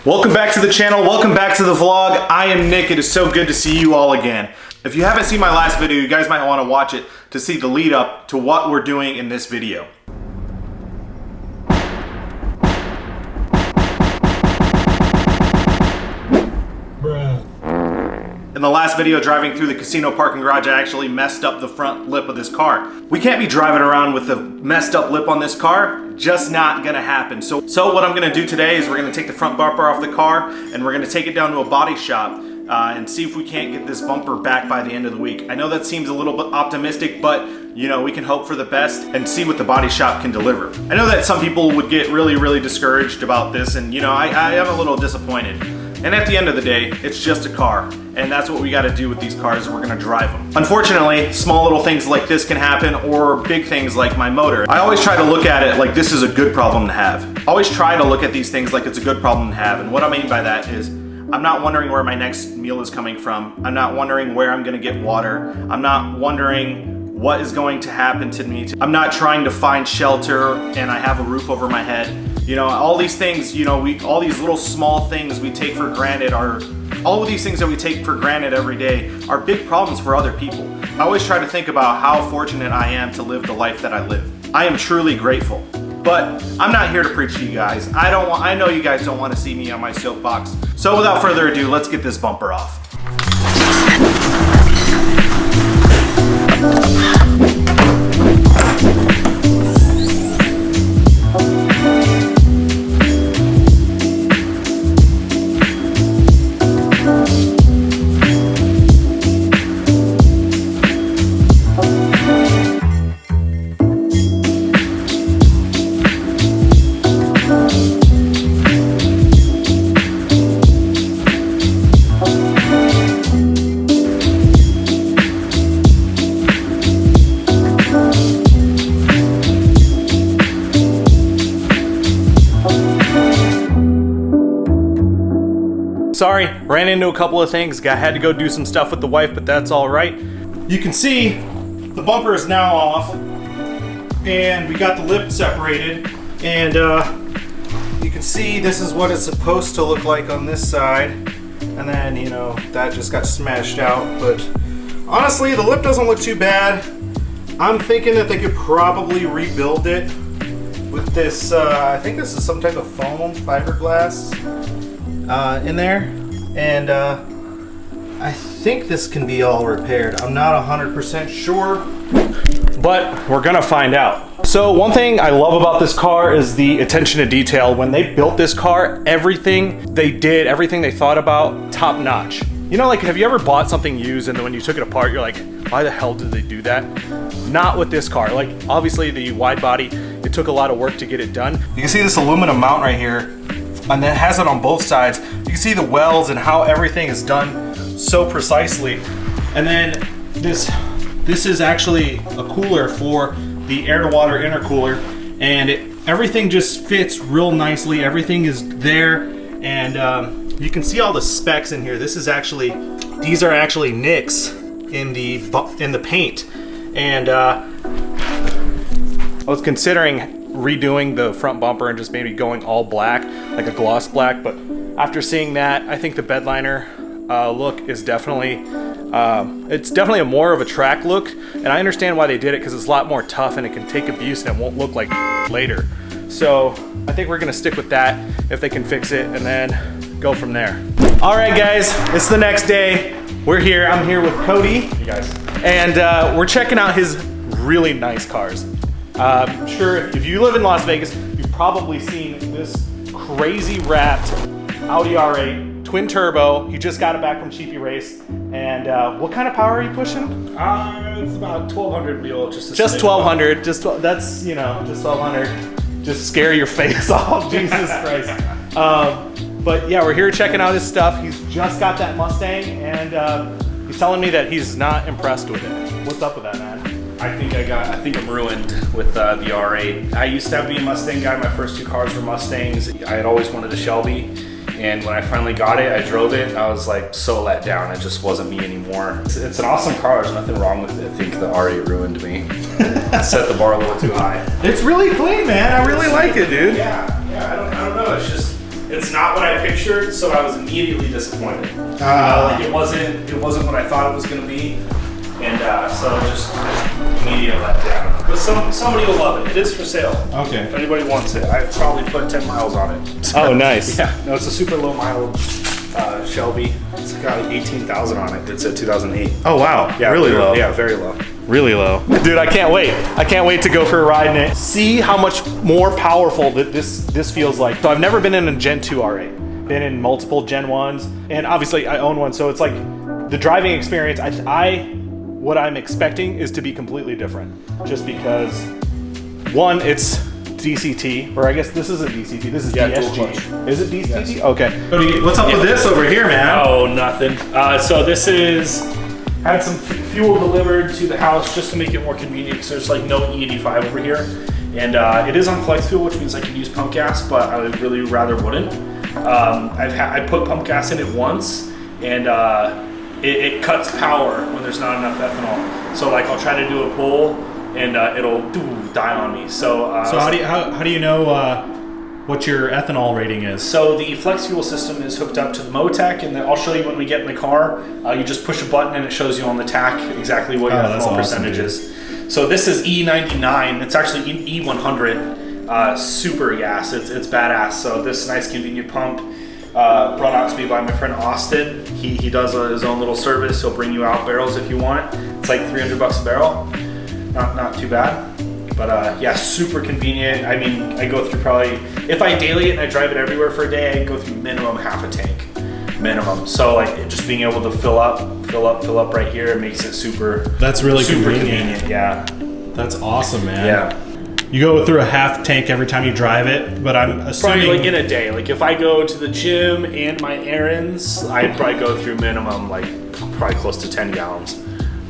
Welcome back to the channel, welcome back to the vlog. I am Nick, it is so good to see you all again. If you haven't seen my last video, you guys might want to watch it to see the lead up to what we're doing in this video. In the last video driving through the casino parking garage, I actually messed up the front lip of this car. We can't be driving around with a messed up lip on this car, just not gonna happen. So what I'm gonna do today is we're gonna take the front bumper off the car and we're gonna take it down to a body shop and see if we can't get this bumper back by the end of the week. I know that seems a little bit optimistic, but you know, we can hope for the best and see what the body shop can deliver. I know that some people would get really discouraged about this, and you know, I am a little disappointed. And at the end of the day, it's just a car. And that's what we gotta do with these cars, we're gonna drive them. Unfortunately, small little things like this can happen, or big things like my motor. I always try to look at it like this is a good problem to have. Always try to look at these things like it's a good problem to have. And what I mean by that is, I'm not wondering where my next meal is coming from. I'm not wondering where I'm gonna get water. I'm not wondering what is going to happen to me. I'm not trying to find shelter and I have a roof over my head. You know, all these things, you know, all these little small things we take for granted all of these things that we take for granted every day are big problems for other people. I always try to think about how fortunate I am to live the life that I live. I am truly grateful. But I'm not here to preach to you guys. I know you guys don't want to see me on my soapbox. So without further ado, let's get this bumper off. Sorry, ran into a couple of things. I had to go do some stuff with the wife, but that's all right. You can see the bumper is now off and we got the lip separated, and you can see this is what it's supposed to look like on this side, and then you know that just got smashed out. But honestly, the lip doesn't look too bad. I'm thinking that they could probably rebuild it with this I think this is some type of foam fiberglass in there, and I think this can be all repaired. I'm not 100% sure, but we're gonna find out. So one thing I love about this car is the attention to detail. When they built this car, everything they did, everything they thought about, top notch. You know, like, have you ever bought something used and then when you took it apart, you're like, why the hell did they do that? Not with this car. Like, obviously the wide body, it took a lot of work to get it done. You can see this aluminum mount right here, and it has it on both sides. You can see the welds and how everything is done so precisely. And then this is actually a cooler for the air-to-water intercooler, and everything just fits real nicely. Everything is there, and you can see all the specs in here. These are actually nicks in the paint, and I was considering redoing the front bumper and just maybe going all black, like a gloss black, but after seeing that, I think the bed liner look is definitely it's definitely a more of a track look, and I understand why they did it, because it's a lot more tough and it can take abuse and it won't look like later. So I think we're gonna stick with that if they can fix it, and then go from there. All right guys, it's the next day. We're here, I'm here with Cody. Hey guys. And we're checking out his really nice cars. I'm sure if you live in Las Vegas, you've probably seen this crazy wrapped Audi R8 twin turbo. He just got it back from Sheepy Race. And what kind of power are you pushing? It's about 1200 wheel, just 1200. That's, you know, just 1200. Just scare your face off, Jesus Christ. But yeah, we're here checking out his stuff. He's just got that Mustang, and he's telling me that he's not impressed with it. What's up with that, man? I think I'm ruined with the R8. I used to be a Mustang guy. My first two cars were Mustangs. I had always wanted a Shelby, and when I finally got it, I drove it, and I was like so let down. It just wasn't me anymore. It's an awesome car. There's nothing wrong with it. I think the R8 ruined me. Set the bar a little too high. It's really clean, man. I really like it, dude. Yeah. I don't know. It's just It's not what I pictured, so I was immediately disappointed. Like it wasn't what I thought it was going to be, and so just immediate letdown. But somebody will love it. It is for sale. Okay. If anybody wants it, I've probably put 10 miles on it. Oh, nice. Yeah. No, it's a super low mileage Shelby. It's got like 18,000 on it. It's a 2008. Oh wow. Yeah, really low. Yeah, very low. Really low. Dude, I can't wait. I can't wait to go for a ride in it. See how much more powerful that this feels like. So I've never been in a Gen 2 R8. Been in multiple Gen 1s, and obviously I own one, so it's like the driving experience, what I'm expecting is to be completely different. Just because, one, it's DCT, or I guess this isn't DCT, this is DSG. Is it DCT? Yes. Okay. Cody, what's up with this over here, man? Oh, nothing. So this is, had some fuel delivered to the house just to make it more convenient because there's like no E85 over here. And it is on flex fuel, which means I can use pump gas, but I would really rather wouldn't. I put pump gas in it once, and it cuts power when there's not enough ethanol. So like I'll try to do a pull, and it'll die on me. So how do you know what your ethanol rating is? So the flex fuel system is hooked up to the MOTEC, and I'll show you when we get in the car. You just push a button and it shows you on the tack exactly what your ethanol percentage is. So this is E99. It's actually E100 super gas. It's badass. So this nice convenient pump brought out to me by my friend Austin. He does his own little service. He'll bring you out barrels if you want. It's like $300 a barrel. Not too bad. But yeah, super convenient. I mean, I go through probably, if I daily it and I drive it everywhere for a day, I go through minimum half a tank. Minimum. So like just being able to fill up right here makes it super. That's really super convenient. Yeah. That's awesome, man. Yeah. You go through a half tank every time you drive it, but I'm assuming probably like in a day. Like if I go to the gym and my errands, I'd probably go through minimum like probably close to 10 gallons.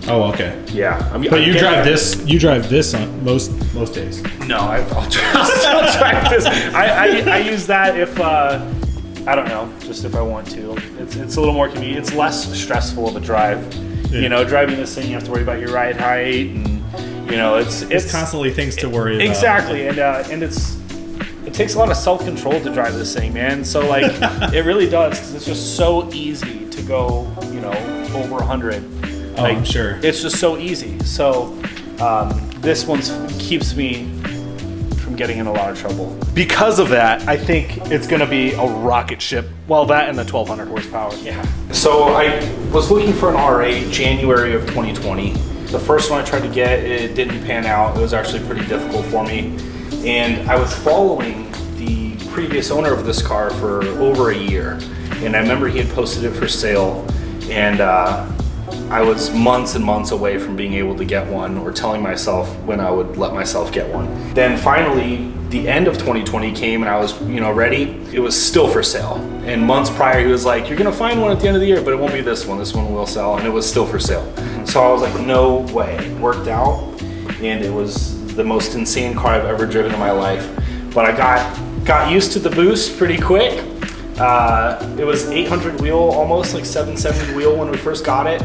Oh, okay. Yeah. I mean, but you drive this. You drive this on most days. No, I'll drive this. I use that if I don't know, just if I want to. It's a little more convenient. It's less stressful of a drive. Yeah. You know, driving this thing, you have to worry about your ride height, and you know, it's constantly things to worry about. Exactly, and it takes a lot of self-control to drive this thing, man. So like, it really does, because it's just so easy to go, you know, over 100. Oh, like, I'm sure. It's just so easy. So this one keeps me from getting in a lot of trouble. Because of that, I think it's going to be a rocket ship. Well, that and the 1200 horsepower. Yeah. So I was looking for an R8 January of 2020. The first one I tried to get, it didn't pan out. It was actually pretty difficult for me. And I was following the previous owner of this car for over a year. And I remember he had posted it for sale. And I was months and months away from being able to get one, or telling myself when I would let myself get one. Then finally, the end of 2020 came and I was, you know, ready. It was still for sale. And months prior, he was like, you're gonna find one at the end of the year, but it won't be this one. This one will sell, and it was still for sale. So I was like, no way. It worked out, and it was the most insane car I've ever driven in my life. But I got used to the boost pretty quick. It was 800 wheel, almost like 770 wheel when we first got it.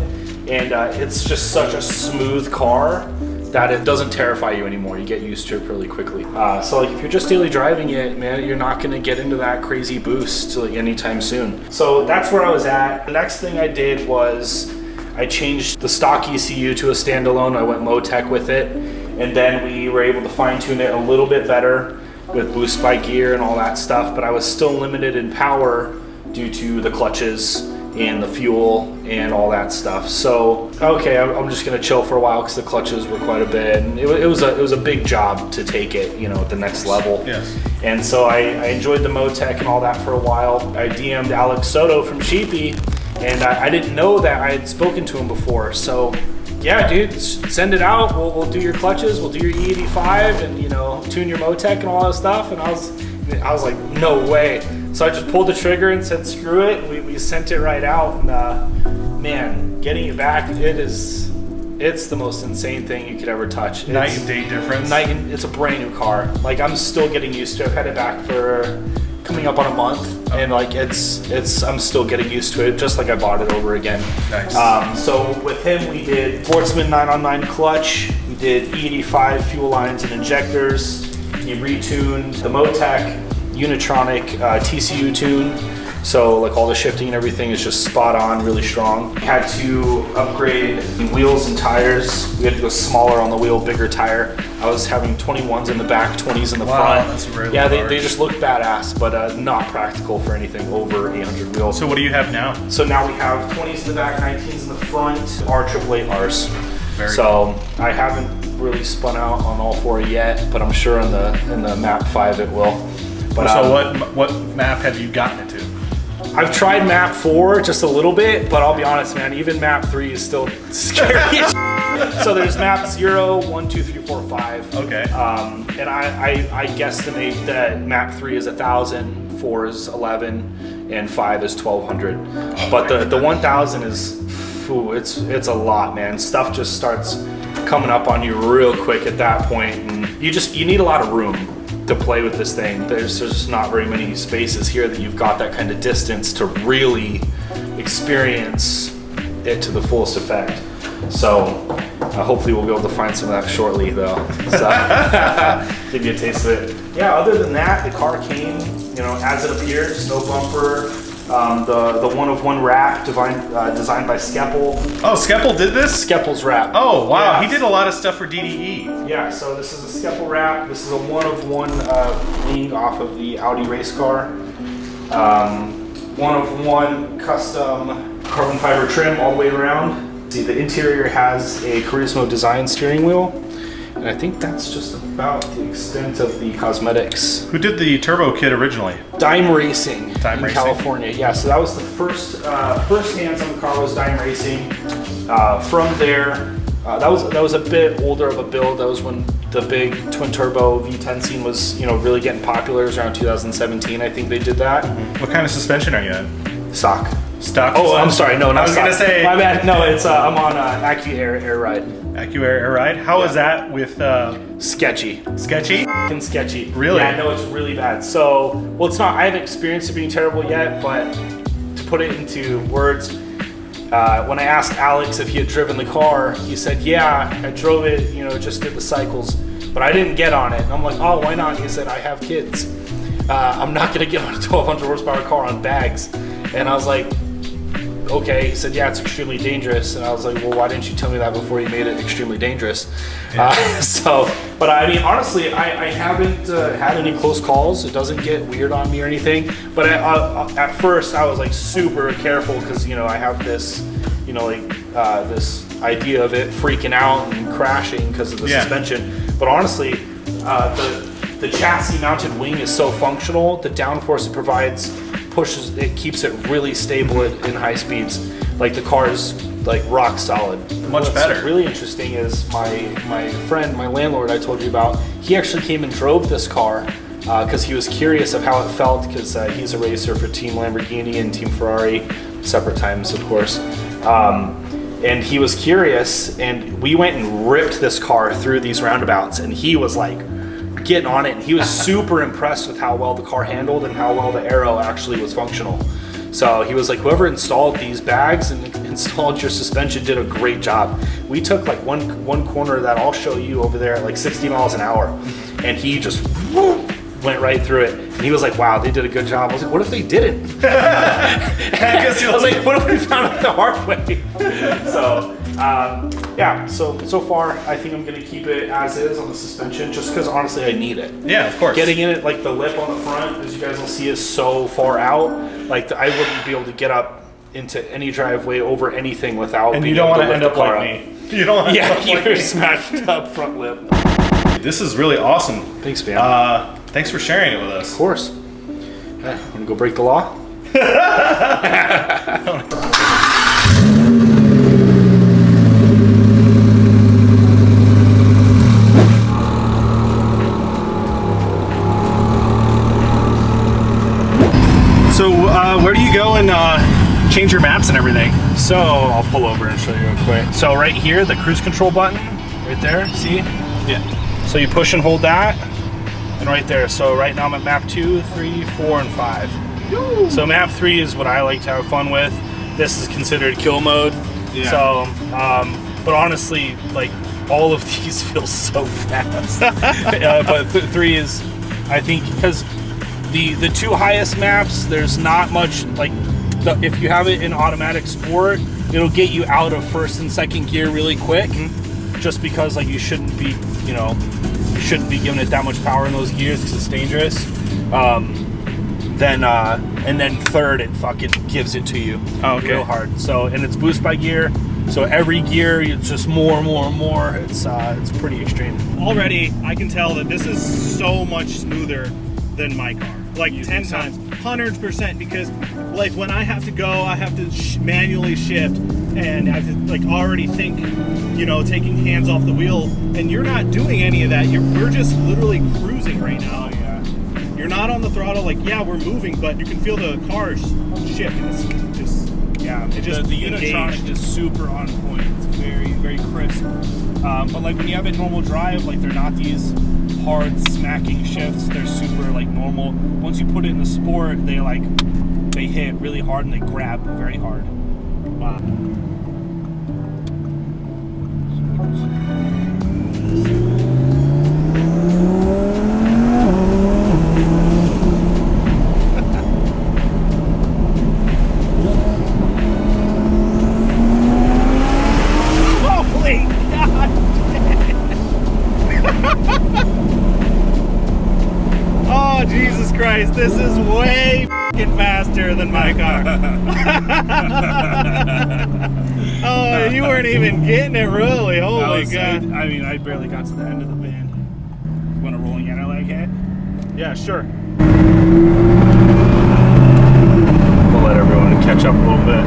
And it's just such a smooth car that it doesn't terrify you anymore. You get used to it really quickly. So like if you're just daily driving it, man, you're not gonna get into that crazy boost like anytime soon. So that's where I was at. The next thing I did was I changed the stock ECU to a standalone. I went MOTEC with it. And then we were able to fine tune it a little bit better with boost by gear and all that stuff. But I was still limited in power due to the clutches and the fuel and all that stuff. So okay, I'm just gonna chill for a while because the clutches were quite a bit, and it was a big job to take it, you know, at the next level. Yes. And so I enjoyed the MOTEC and all that for a while. I DM'd Alex Soto from Sheepy, and I didn't know that I had spoken to him before. So yeah, dude, send it out. We'll do your clutches, we'll do your E85, and you know, tune your MOTEC and all that stuff. And I was like, no way. So I just pulled the trigger and said, screw it. We sent it right out, and man, getting it back, it's the most insane thing you could ever touch. Night and day difference. It's a brand new car. Like I'm still getting used to it. I've had it back for coming up on a month, and like I'm still getting used to it, just like I bought it over again. Nice. So with him, we did Sportsman 9-on-9 clutch. We did E85 fuel lines and injectors. He retuned the MOTEC. Unitronic TCU tune. So like all the shifting and everything is just spot on, really strong. Had to upgrade wheels and tires. We had to go smaller on the wheel, bigger tire. I was having 21s in the back, 20s in the front. That's really yeah, large. they just look badass, but not practical for anything over 800 wheels. So what do you have now? So now we have 20s in the back, 19s in the front, R888Rs. Very so cool. I haven't really spun out on all 4 yet, but I'm sure in the map 5 it will. But so what map have you gotten it to? I've tried map 4 just a little bit, but I'll be honest, man, even map 3 is still scary. So there's map 0, 1, 2, 3, 4, 5. Okay. And I guesstimate that map 3 is 1,000, 4 is 11, and 5 is 1,200. But the 1,000 is, it's a lot, man. Stuff just starts coming up on you real quick at that point, and you need a lot of room to play with this thing. There's just not very many spaces here that you've got that kind of distance to really experience it to the fullest effect. So hopefully we'll be able to find some of that shortly though. So give you a taste of it. Yeah, other than that, the car came, as it appears, no bumper. The one-of-one wrap designed by Skepple. Oh, Skepple did this? Skepple's wrap. Oh, wow. Yeah. He did a lot of stuff for DDE. Yeah, so this is a Skepple wrap. This is a one-of-one wing off of the Audi race car. One-of-one custom carbon fiber trim all the way around. See, the interior has a Carismo design steering wheel. And I think that's just about the extent of the cosmetics. Who did the turbo kit originally? Dime Racing in Racing? California. Yeah, so that was the first hands on the car was Dime Racing. From there, that was a bit older of a build. That was when the big twin turbo V10 scene was really getting popular. It was around 2017, I think they did that. What kind of suspension are you in? Stock. Stock? Oh, I'm sorry. No, not I was stock. gonna say. My bad. No, it's I'm on Accuair Air Ride. Accuair Air Ride? How is that with Sketchy. sketchy? Fucking sketchy. Really? Yeah, no, it's really bad. So, well, it's not. I haven't experienced it being terrible yet, but to put it into words, when I asked Alex if he had driven the car, he said, "Yeah, I drove it. Just did the cycles, but I didn't get on it." And I'm like, "Oh, why not?" He said, "I have kids. I'm not gonna get on a 1,200 horsepower car on bags." And I was like, okay. He said, yeah, it's extremely dangerous. And I was like, well, why didn't you tell me that before you made it extremely dangerous? Yeah. But I mean, honestly, I haven't had any close calls. It doesn't get weird on me or anything. But at first, I was like super careful because, I have this, this idea of it freaking out and crashing because of the suspension. But honestly, the chassis mounted wing is so functional. The downforce it provides it keeps it really stable in high speeds. Like the car is like rock solid. Much better. What's really interesting is my friend, my landlord I told you about, he actually came and drove this car because he was curious of how it felt because he's a racer for Team Lamborghini and Team Ferrari, separate times of course. And he was curious and we went and ripped this car through these roundabouts and he was like getting on it and he was super impressed with how well the car handled and how well the aero actually was functional. So he was like, whoever installed these bags and installed your suspension did a great job. We took like one corner that I'll show you over there at like 60 miles an hour and he just went right through it. And he was like, wow, they did a good job. I was like, what if they didn't? I was like, what if we found out the hard way? So yeah, so far I think I'm gonna keep it as is on the suspension just because honestly I need it. Yeah, of course. Getting in it, like the lip on the front, as you guys will see, is so far out. Like I wouldn't be able to get up into any driveway over anything without and being you don't able want to end lift up the car like me. You don't want to end up like you're me. smashed up front lip. This is really awesome. Thanks, man. Thanks for sharing it with us. Of course. Okay, wanna go break the law? So where do you go and change your maps and everything? So I'll pull over and show you real quick. So right here, the cruise control button, right there, see? Yeah. So you push and hold that, and right there. So right now I'm at map 2, 3, 4, and 5. Woo. So map 3 is what I like to have fun with. This is considered kill mode. Yeah. So, but honestly, like all of these feel so fast. But 3 is, I think, because the two highest maps, there's not much, like, if you have it in automatic sport, it'll get you out of first and second gear really quick, just because, like, you shouldn't be, you know, you shouldn't be giving it that much power in those gears because it's dangerous. And then third, it fucking gives it to you real hard. So, and it's boost by gear. So every gear, it's just more and more and more. It's pretty extreme. Already, I can tell that this is so much smoother than my car. Like 10 times, 100%. Because like when I have to go, I have to manually shift, and I have to like already think, you know, taking hands off the wheel. And you're not doing any of that. We're just literally cruising right now. You're not on the throttle, like, yeah, we're moving, but you can feel the cars shift. It's just, yeah, it just the Unitronic is super on point. It's very, very crisp. But like when you have a normal drive, like they're not these hard smacking shifts. They're super like normal. Once you put it in the sport, they hit really hard and they grab very hard. Wow. Oh, Jesus Christ, this is way f***ing faster than my car. Oh, you weren't even getting it, really. Holy God. I mean, I barely got to the end of the band. You want a rolling anti-lag hit? Yeah, sure. We'll let everyone catch up a little bit.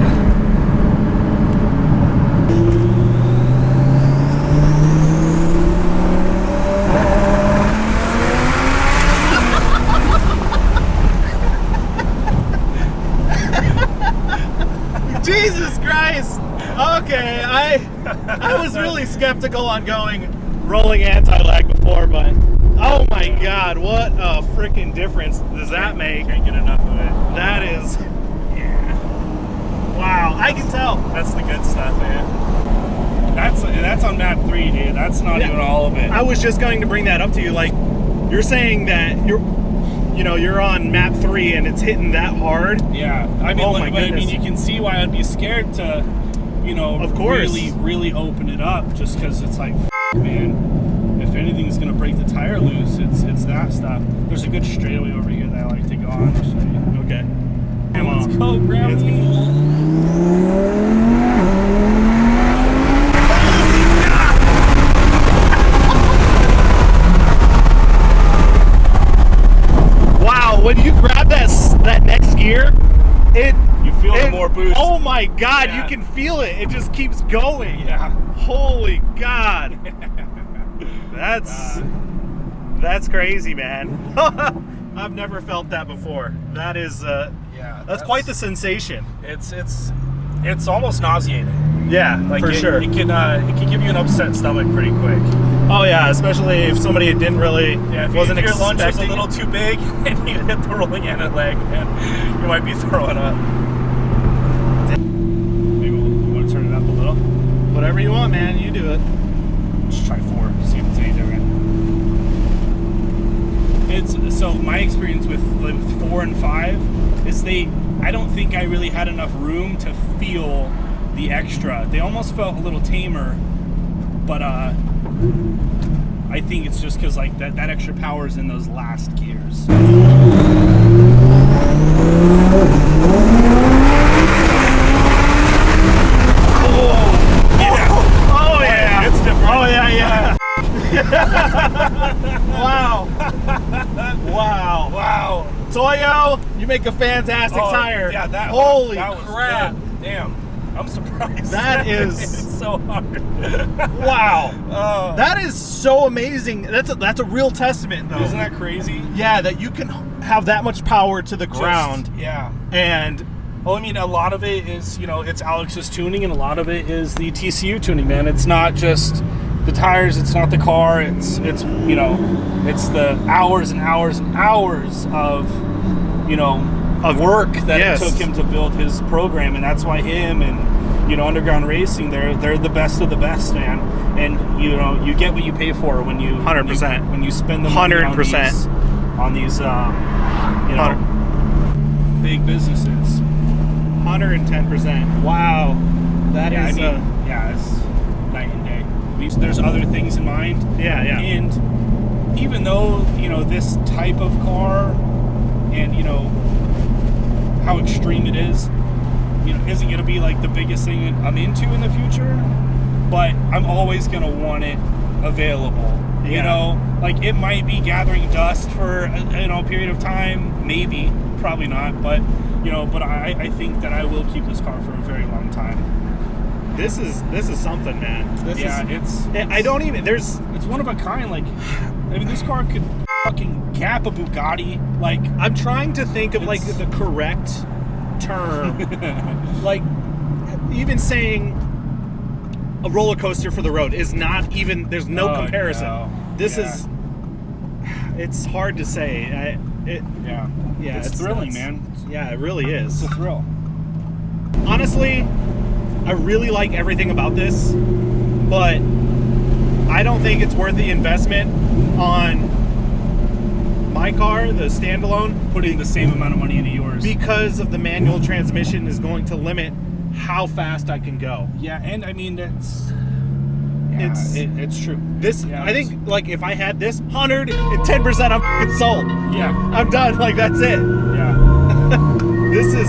Jesus Christ! Okay, I was really skeptical on going rolling anti-lag before, but oh my God, what a freaking difference does that make? Can't get enough of it. That is, yeah. Wow, I can tell. That's the good stuff, man. That's on map 3, dude. That's not even all of it. I was just going to bring that up to you. Like, you're saying that you're on map 3 and it's hitting that hard. Yeah, I mean, oh like, my I mean, goodness. you can see why I'd be scared to, you know, of course, really open it up, just because it's like, man, if anything's gonna break the tire loose, it's that stuff. There's a good straightaway over here that I like to go on. I'll show you. Okay. Come on, let's go, Grammy. Wow, when you grab that next gear, you feel the more boost. Oh my God, Yeah. You can feel it. It just keeps going. Yeah. Holy God. That's crazy, man. I've never felt that before. That is that's quite the sensation. It's almost nauseating. Yeah, Like for sure. It can give you an upset stomach pretty quick. Oh yeah, especially if somebody didn't really If wasn't your lunch was a expecting. little too big and you hit the rolling anti-lag, man, you might be throwing up. Maybe you want to turn it up a little? Whatever you want, man. You do it. Just try 4, see if it's any different. So my experience with 4 and 5 is I don't think I really had enough room to feel the extra. They almost felt a little tamer, but I think it's just because like that extra power is in those last gears. Oh yeah. It's different. Oh yeah. Wow. Wow. Toyo, you make a fantastic tire. Yeah, Holy that was crap. good. Damn. I'm surprised. That is it's so hard. Wow. That is so amazing. That's a real testament, though. Isn't that crazy? Yeah, that you can have that much power to the ground. Yeah. And well, I mean, a lot of it is, it's Alex's tuning, and a lot of it is the TCU tuning, man. It's not just the tires, it's not the car, it's the hours and hours and hours of work that it took him to build his program, and that's why him and Underground Racing, they're the best of the best, man. And you get what you pay for when you 100% when you spend the money 100%. on these, you know, big businesses. 110%. Wow. That is. Yeah, it's night and day. There's other things in mind. Yeah. And even though, you know, this type of car and, you know, how extreme it is, you know, isn't going to be like the biggest thing I'm into in the future, but I'm always going to want it available. Yeah. You know, like it might be gathering dust for a period of time, maybe, probably not, but you know, but I think that I will keep this car for a very long time. This is something, man. It's one of a kind. Like, I mean, this car could fucking gap a Bugatti. Like, I'm trying to think of like the correct term. Like, even saying a roller coaster for the road is not even. There's no comparison. No. This is. It's hard to say. It's thrilling, man. Yeah, it really is. It's a thrill. Honestly, I really like everything about this, but I don't think it's worth the investment on my car, the standalone. Putting the same amount of money into yours. Because of the manual transmission is going to limit how fast I can go. Yeah, and I mean, it's true. This, I think, like, if I had this, 110% I'm f***ing sold. Yeah. I'm done. Like, that's it. Yeah. This is,